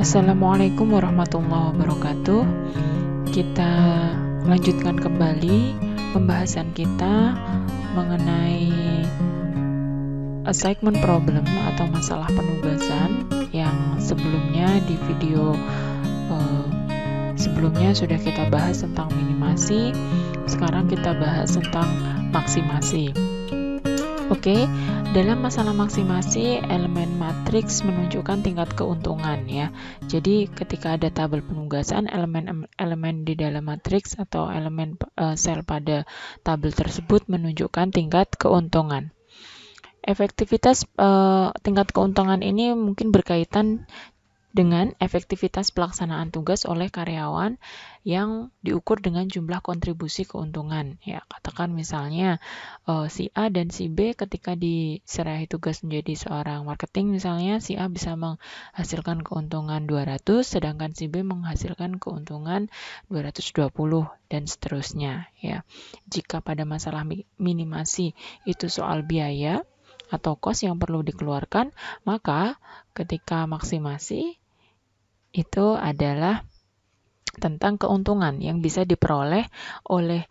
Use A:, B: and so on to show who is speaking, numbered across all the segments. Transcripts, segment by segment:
A: Assalamualaikum warahmatullahi wabarakatuh. Kita melanjutkan kembali pembahasan kita mengenai assignment problem atau masalah penugasan yang sebelumnya di video sebelumnya sudah kita bahas tentang minimasi. Sekarang kita bahas tentang maksimasi. Oke, dalam masalah maksimasi, elemen matriks menunjukkan tingkat keuntungan ya. Jadi ketika ada tabel penugasan, elemen di dalam matriks atau elemen sel pada tabel tersebut menunjukkan tingkat keuntungan. Efektivitas tingkat keuntungan ini mungkin berkaitan dengan efektivitas pelaksanaan tugas oleh karyawan yang diukur dengan jumlah kontribusi keuntungan. Ya, katakan misalnya si A dan si B ketika diserahi tugas menjadi seorang marketing, misalnya si A bisa menghasilkan keuntungan 200, sedangkan si B menghasilkan keuntungan 220 dan seterusnya. Ya, jika pada masalah minimasi itu soal biaya atau kos yang perlu dikeluarkan, maka ketika maksimasi itu adalah tentang keuntungan yang bisa diperoleh oleh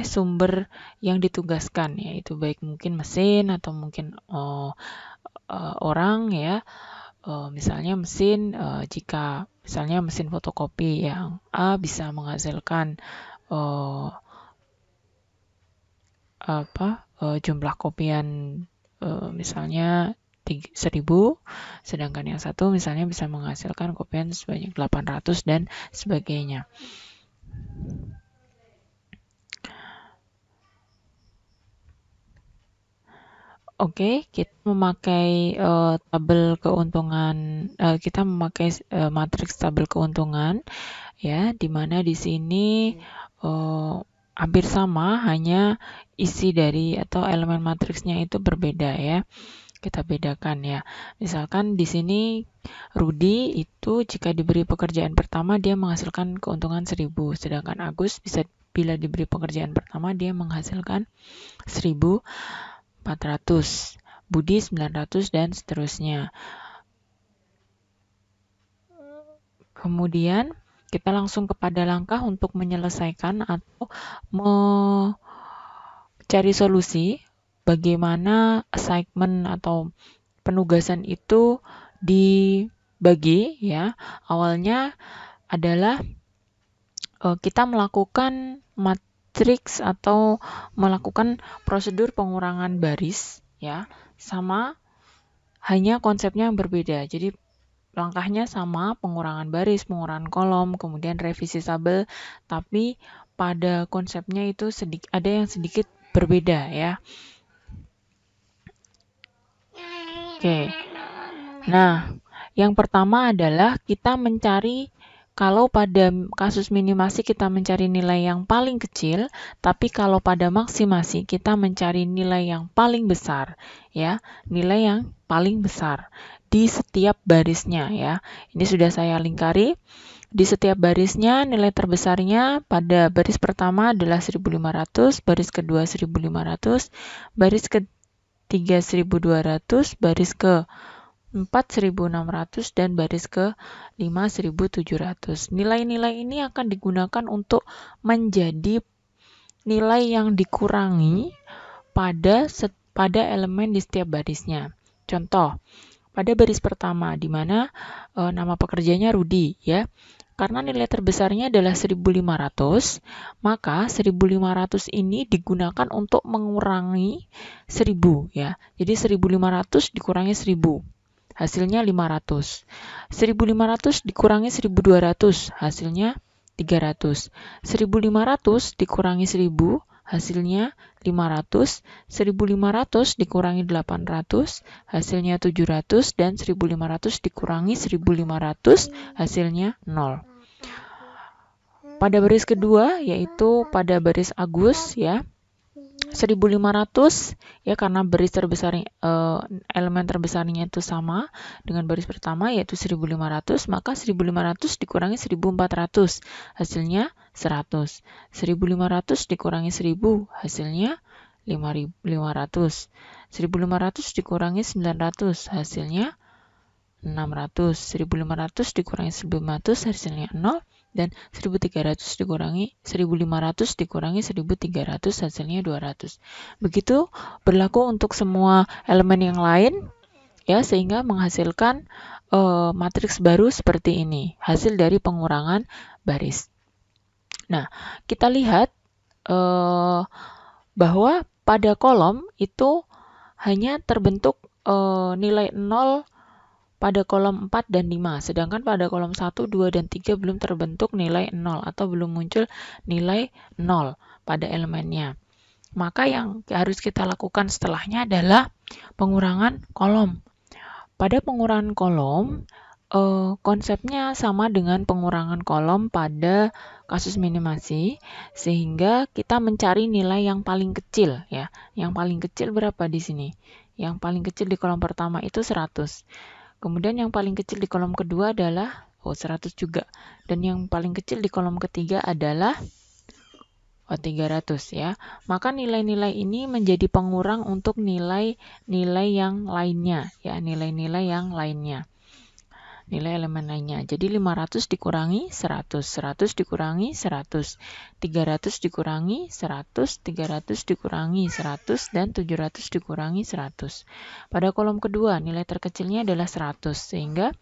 A: sumber yang ditugaskan, yaitu baik mungkin mesin atau mungkin orang ya. Misalnya mesin, jika misalnya mesin fotokopi yang A bisa menghasilkan jumlah kopian misalnya 1000, sedangkan yang satu misalnya bisa menghasilkan kopian sebanyak 800 dan sebagainya. Oke, kita memakai tabel keuntungan, kita memakai matriks tabel keuntungan ya, di mana di sini hampir sama, hanya isi dari atau elemen matriksnya itu berbeda ya. Kita bedakan ya. Misalkan di sini Rudi itu jika diberi pekerjaan pertama dia menghasilkan keuntungan 1000, sedangkan Agus bila diberi pekerjaan pertama dia menghasilkan 1400, Budi 900 dan seterusnya. Kemudian kita langsung kepada langkah untuk menyelesaikan atau mencari solusi bagaimana assignment atau penugasan itu dibagi ya. Awalnya adalah kita melakukan matriks atau melakukan prosedur pengurangan baris ya, sama hanya konsepnya yang berbeda. Jadi langkahnya sama, pengurangan baris, pengurangan kolom, kemudian revisi tabel, tapi pada konsepnya itu ada yang sedikit berbeda ya. Oke. Nah, yang pertama adalah kita mencari, kalau pada kasus minimasi kita mencari nilai yang paling kecil, tapi kalau pada maksimasi kita mencari nilai yang paling besar, ya, nilai yang paling besar di setiap barisnya ya. Ini sudah saya lingkari. Di setiap barisnya nilai terbesarnya pada baris pertama adalah 1500, baris kedua 1500, baris ketiga 1200, baris ke 4.600 dan baris ke 5.700. Nilai-nilai ini akan digunakan untuk menjadi nilai yang dikurangi pada elemen di setiap barisnya. Contoh, pada baris pertama di mana nama pekerjanya Rudi ya. Karena nilai terbesarnya adalah 1500, maka 1500 ini digunakan untuk mengurangi 1000 ya. Jadi 1500 dikurangi 1000. Hasilnya 500. 1500 dikurangi 1200, hasilnya 300. 1500 dikurangi 1000, hasilnya 500. 1500 dikurangi 800, hasilnya 700, dan 1500 dikurangi 1500, hasilnya 0. Pada baris kedua, yaitu pada baris Agus ya, 1500 ya, karena baris terbesar elemen terbesarnya itu sama dengan baris pertama yaitu 1500, maka 1500 dikurangi 1400, hasilnya 100. 1500 dikurangi 1000, hasilnya 500. 1500 dikurangi 900, hasilnya 600. 1500 dikurangi 1500 hasilnya 0, dan 1300 dikurangi 1500 dikurangi 1300 hasilnya 200. Begitu berlaku untuk semua elemen yang lain, ya, sehingga menghasilkan matriks baru seperti ini, hasil dari pengurangan baris. Nah, kita lihat bahwa pada kolom itu hanya terbentuk nilai 0 pada kolom 4 dan 5, sedangkan pada kolom 1, 2, dan 3 belum terbentuk nilai 0 atau belum muncul nilai 0 pada elemennya. Maka yang harus kita lakukan setelahnya adalah pengurangan kolom. Pada pengurangan kolom, konsepnya sama dengan pengurangan kolom pada kasus minimasi, sehingga kita mencari nilai yang paling kecil, ya. Yang paling kecil berapa di sini? Yang paling kecil di kolom pertama itu 100. Kemudian yang paling kecil di kolom kedua adalah 100 juga. Dan yang paling kecil di kolom ketiga adalah 300, ya. Maka nilai-nilai ini menjadi pengurang untuk nilai-nilai yang lainnya, ya, nilai-nilai yang lainnya. Nilai elemen lainnya. Jadi 500 dikurangi 100, 100 dikurangi 100, 300 dikurangi 100, 300 dikurangi 100, dan 700 dikurangi 100. Pada kolom kedua, nilai terkecilnya adalah 100, sehingga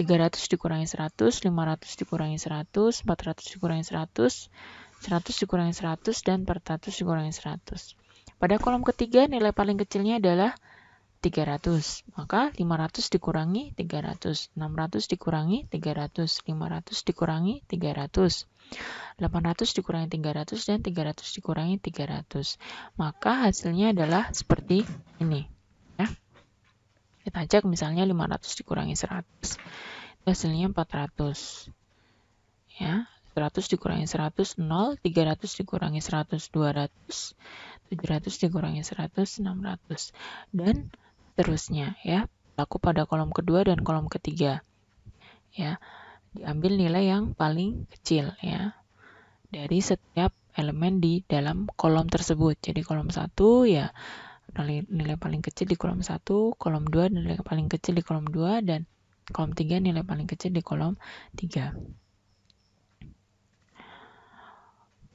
A: 300 dikurangi 100, 500 dikurangi 100, 400 dikurangi 100, 100 dikurangi 100, dan 400 dikurangi 100. Pada kolom ketiga, nilai paling kecilnya adalah 300, maka 500 dikurangi 300, 600 dikurangi 300, 500 dikurangi 300, 800 dikurangi 300, dan 300 dikurangi 300. Maka hasilnya adalah seperti ini, ya. Kita cek misalnya 500 dikurangi 100, hasilnya 400, ya. 100 dikurangi 100, 0, 300 dikurangi 100, 200, 700 dikurangi 100, 600, dan seterusnya, ya. Berlaku pada kolom kedua dan kolom ketiga, ya. Diambil nilai yang paling kecil, ya, dari setiap elemen di dalam kolom tersebut. Jadi kolom 1, ya, nilai paling kecil di kolom 1, kolom 2 nilai paling kecil di kolom 2, dan kolom 3 nilai paling kecil di kolom 3.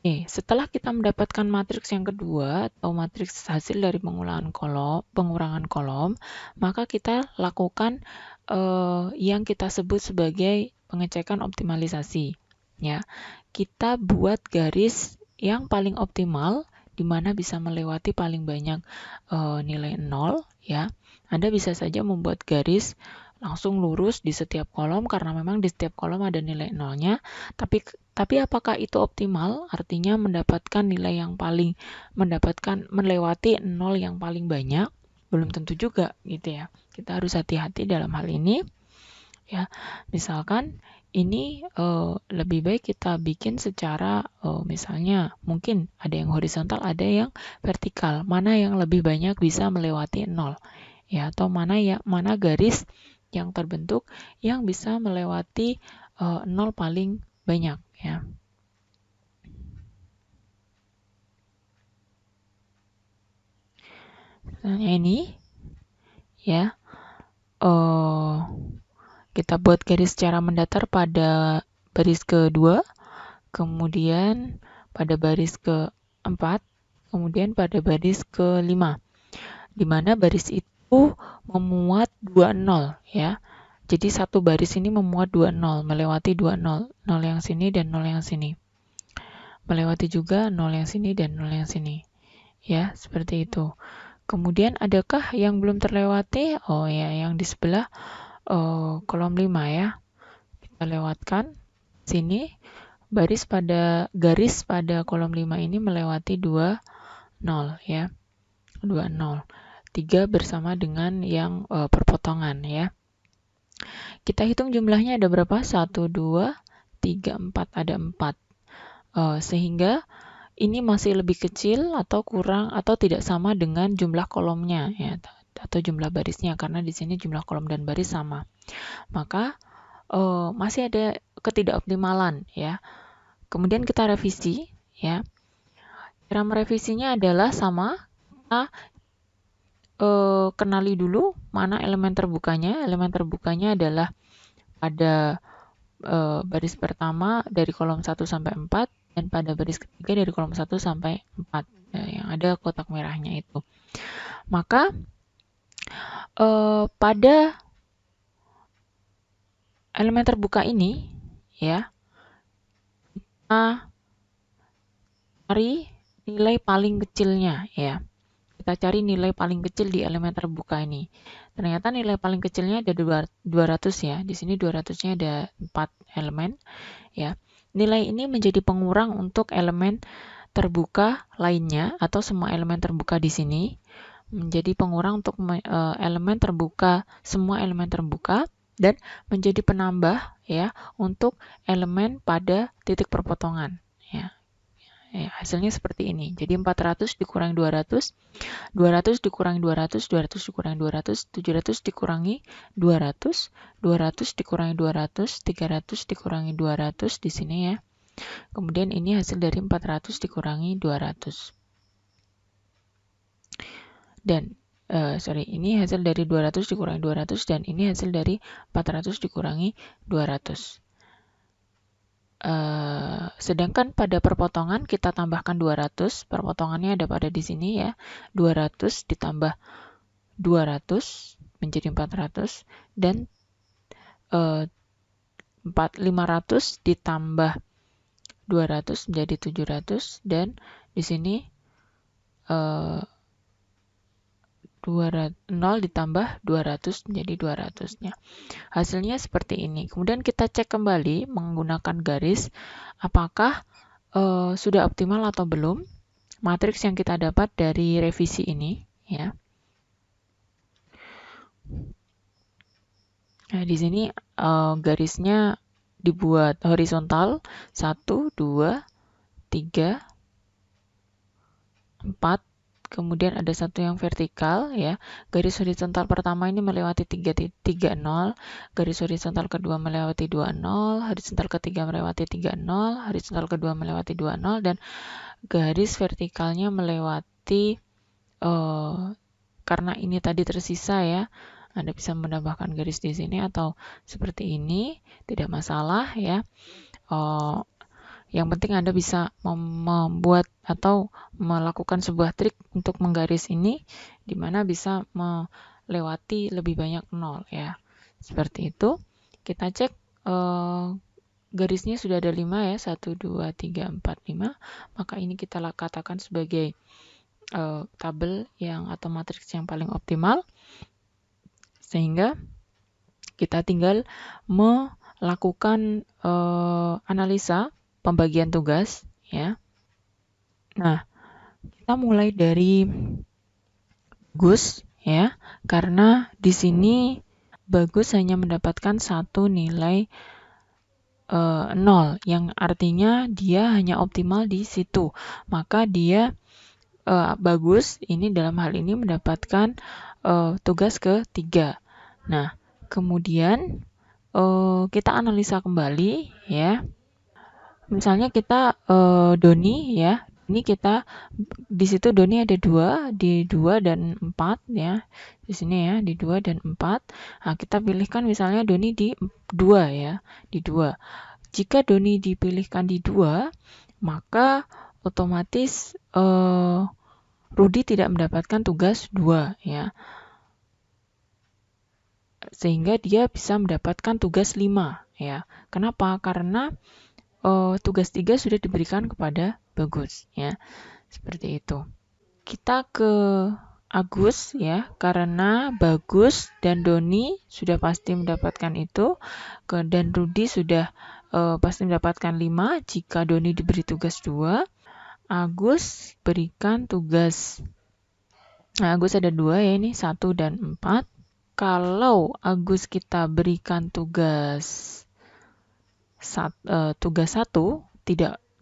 A: Setelah kita mendapatkan matriks yang kedua atau matriks hasil dari pengurangan kolom, maka kita lakukan yang kita sebut sebagai pengecekan optimalisasi, ya. Kita buat garis yang paling optimal, di mana bisa melewati paling banyak nilai 0, ya. Anda bisa saja membuat garis langsung lurus di setiap kolom karena memang di setiap kolom ada nilai 0-nya, tapi apakah itu optimal? Artinya mendapatkan nilai yang paling melewati 0 yang paling banyak? Belum tentu juga, gitu ya. Kita harus hati-hati dalam hal ini, ya. Misalkan ini lebih baik kita bikin secara misalnya mungkin ada yang horizontal, ada yang vertikal. Mana yang lebih banyak bisa melewati 0, ya, atau mana garis yang terbentuk yang bisa melewati 0 paling banyak, ya. Misalnya ini, ya, kita buat garis secara mendatar pada baris kedua, kemudian pada baris keempat, kemudian pada baris kelima, di mana baris itu memuat 2 0, ya. Jadi satu baris ini memuat 2 0, melewati 2 0, 0 yang sini dan 0 yang sini. Melewati juga 0 yang sini dan 0 yang sini, ya, seperti itu. Kemudian adakah yang belum terlewati? Oh ya, yang di sebelah kolom 5, ya. Kita lewatkan sini, garis pada kolom 5 ini melewati 2 0, ya. 2 0. 3 bersama dengan yang perpotongan, ya. Kita hitung jumlahnya ada berapa? 1, 2, 3, 4. Ada 4. Sehingga ini masih lebih kecil atau kurang atau tidak sama dengan jumlah kolomnya, ya, atau jumlah barisnya, karena di sini jumlah kolom dan baris sama. Maka masih ada ketidakoptimalan, ya. Kemudian kita revisi, ya. Cara merevisinya adalah sama, kita kenali dulu mana elemen terbukanya. Elemen terbukanya adalah pada baris pertama dari kolom 1 sampai 4 dan pada baris ketiga dari kolom 1 sampai 4 yang ada kotak merahnya itu. Maka pada elemen terbuka ini ya, kita cari nilai paling kecilnya ya. Kita cari nilai paling kecil di elemen terbuka ini. Ternyata nilai paling kecilnya ada 200 ya. Di sini 200-nya ada 4 elemen ya. Nilai ini menjadi pengurang untuk elemen terbuka lainnya atau semua elemen terbuka di sini. Menjadi pengurang untuk elemen terbuka, semua elemen terbuka, dan menjadi penambah ya untuk elemen pada titik perpotongan ya. Hasilnya seperti ini. Jadi 400 dikurangi 200, 200 dikurangi 200, 200 dikurangi 200, 700 dikurangi 200, 200 dikurangi 200, 300 dikurangi 200 di sini ya. Kemudian ini hasil dari 400 dikurangi 200. Dan ini hasil dari 200 dikurangi 200 dan ini hasil dari 400 dikurangi 200. Sedangkan pada perpotongan kita tambahkan 200, perpotongannya ada pada di sini ya, 200 ditambah 200 menjadi 400 dan 500 ditambah 200 menjadi 700 dan di sini 0 ditambah 200 menjadi 200-nya. Hasilnya seperti ini. Kemudian kita cek kembali menggunakan garis apakah sudah optimal atau belum matriks yang kita dapat dari revisi ini ya. Nah, di sini garisnya dibuat horizontal 1 2 3 4. Kemudian ada satu yang vertikal ya. Garis horizontal pertama ini melewati 3.0, garis horizontal kedua melewati 20, horizontal ketiga melewati 30, horizontal kedua melewati 20 dan garis vertikalnya melewati karena ini tadi tersisa ya. Anda bisa menambahkan garis di sini atau seperti ini, tidak masalah ya. Yang penting Anda bisa membuat atau melakukan sebuah trik untuk menggaris ini, di mana bisa melewati lebih banyak 0 ya. Seperti itu. Kita cek garisnya sudah ada 5 ya, 1, 2, 3, 4, 5. Maka ini kita katakan sebagai tabel yang atau matriks yang paling optimal. Sehingga kita tinggal melakukan analisa pembagian tugas ya. Nah, kita mulai dari Bagus ya, karena di sini Bagus hanya mendapatkan satu nilai 0 yang artinya dia hanya optimal di situ. Maka dia Bagus ini dalam hal ini mendapatkan tugas ke-3. Nah, kemudian kita analisa kembali ya. Misalnya kita Doni ya, ini kita di situ Doni ada 2, di 2 dan 4 ya. Di sini ya, di 2 dan 4. Nah, kita pilihkan misalnya Doni di 2 ya, di 2. Jika Doni dipilihkan di 2, maka otomatis Rudi tidak mendapatkan tugas 2 ya. Sehingga dia bisa mendapatkan tugas 5 ya. Kenapa? Karena tugas 3 sudah diberikan kepada Bagus ya. Seperti itu. Kita ke Agus ya, karena Bagus dan Doni sudah pasti mendapatkan itu, dan Rudi sudah pasti mendapatkan 5 jika Doni diberi tugas 2. Agus berikan tugas, nah Agus ada 2 ya, ini 1 dan 4. Kalau Agus kita berikan tugas 1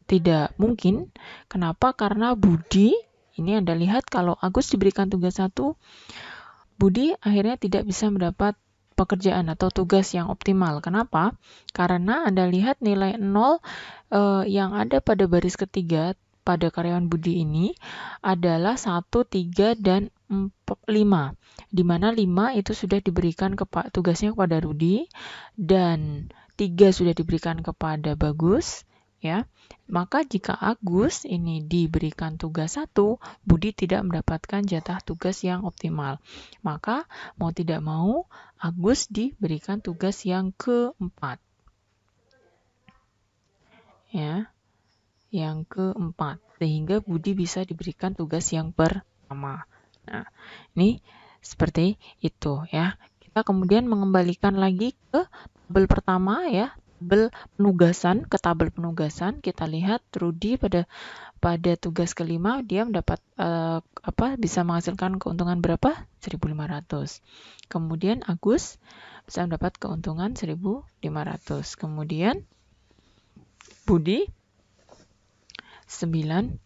A: tidak mungkin. Kenapa? Karena Budi, ini Anda lihat kalau Agus diberikan tugas 1, Budi akhirnya tidak bisa mendapat pekerjaan atau tugas yang optimal. Kenapa? Karena Anda lihat nilai 0 yang ada pada baris ketiga pada karyawan Budi ini adalah 1, 3, dan 5, di mana 5 itu sudah diberikan tugasnya kepada Rudi dan 3 sudah diberikan kepada Bagus, ya. Maka jika Agus ini diberikan tugas 1, Budi tidak mendapatkan jatah tugas yang optimal. Maka mau tidak mau Agus diberikan tugas yang keempat. Ya. Yang keempat, sehingga Budi bisa diberikan tugas yang pertama. Nah, ini seperti itu ya. Kita kemudian mengembalikan lagi ke tabel pertama ya, tabel penugasan, ke tabel penugasan. Kita lihat Rudi pada tugas kelima dia mendapat bisa menghasilkan keuntungan berapa? 1.500. Kemudian Agus bisa mendapat keuntungan 1.500. Kemudian Budi 900,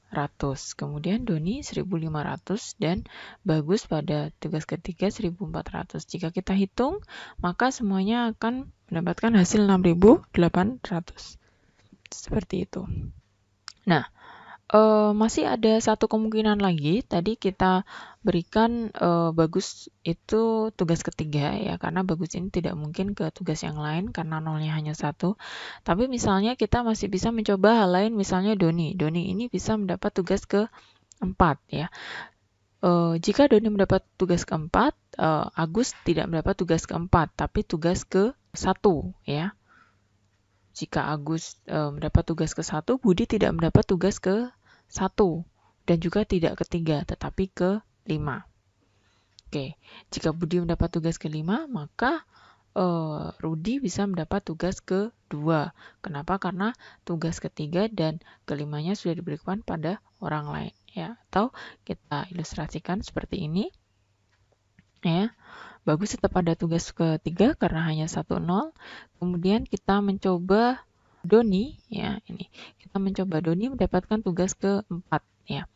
A: kemudian Doni 1.500 dan Bagus pada tugas ketiga 1.400. Jika kita hitung, maka semuanya akan mendapatkan hasil 6.800. Seperti itu. Nah, masih ada satu kemungkinan lagi. Tadi kita berikan Bagus itu tugas ketiga ya, karena Bagus ini tidak mungkin ke tugas yang lain karena nolnya hanya 1. Tapi misalnya kita masih bisa mencoba hal lain, misalnya Doni. Doni ini bisa mendapat tugas ke-4 ya. Jika Doni mendapat tugas ke-4, Agus tidak mendapat tugas ke-4, tapi tugas ke-1 ya. Jika Agus mendapat tugas ke-1, Budi tidak mendapat tugas ke-1 dan juga tidak ke-3, tetapi ke-5. Oke, jika Budi mendapat tugas ke-5, maka Rudi bisa mendapat tugas ke-2. Kenapa? Karena tugas ke-3 dan ke-5-nya sudah diberikan pada orang lain ya. Atau kita ilustrasikan seperti ini. Ya. Bagus tetap ada tugas ke-3 karena hanya 1 0. Kemudian kita mencoba Doni ya, ini. Kita mencoba Doni mendapatkan tugas ke-4 ya.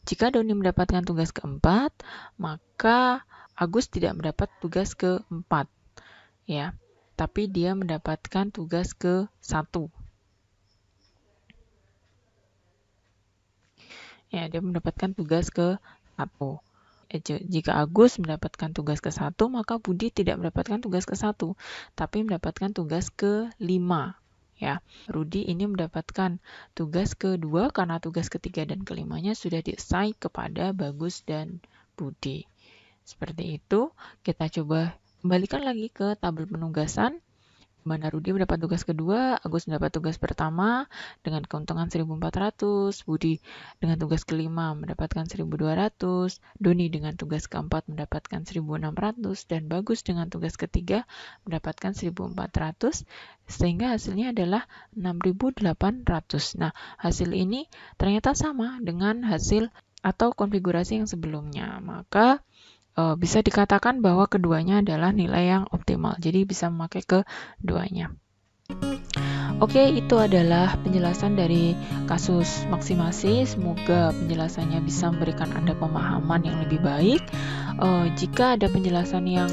A: Jika Doni mendapatkan tugas ke-4, maka Agus tidak mendapat tugas ke-4 ya. Tapi dia mendapatkan tugas ke-1. Ya, dia mendapatkan tugas ke-1. Jika Agus mendapatkan tugas ke-1, maka Budi tidak mendapatkan tugas ke-1, tapi mendapatkan tugas ke-5. Ya, Rudi ini mendapatkan tugas ke-2 karena tugas ke-3 dan ke-5-nya sudah di-assign kepada Bagus dan Budi. Seperti itu, kita coba kembalikan lagi ke tabel penugasan. Mana Rudi mendapat tugas kedua, Agus mendapat tugas pertama dengan keuntungan 1.400, Budi dengan tugas kelima mendapatkan 1.200, Doni dengan tugas keempat mendapatkan 1.600, dan Bagus dengan tugas ketiga mendapatkan 1.400, sehingga hasilnya adalah 6.800. Nah, hasil ini ternyata sama dengan hasil atau konfigurasi yang sebelumnya. Maka bisa dikatakan bahwa keduanya adalah nilai yang optimal. Jadi bisa memakai keduanya. Oke, itu adalah penjelasan dari kasus maksimasi. Semoga penjelasannya bisa memberikan Anda pemahaman yang lebih baik. Jika ada penjelasan yang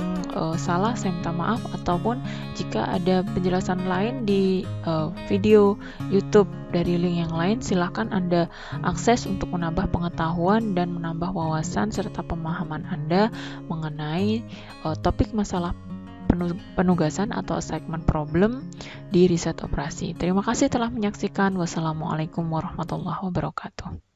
A: salah, saya minta maaf. Ataupun jika ada penjelasan lain di video YouTube dari link yang lain, silahkan Anda akses untuk menambah pengetahuan dan menambah wawasan serta pemahaman Anda mengenai topik masalah penugasan atau assignment problem di riset operasi. Terima kasih telah menyaksikan. Wassalamualaikum warahmatullahi wabarakatuh.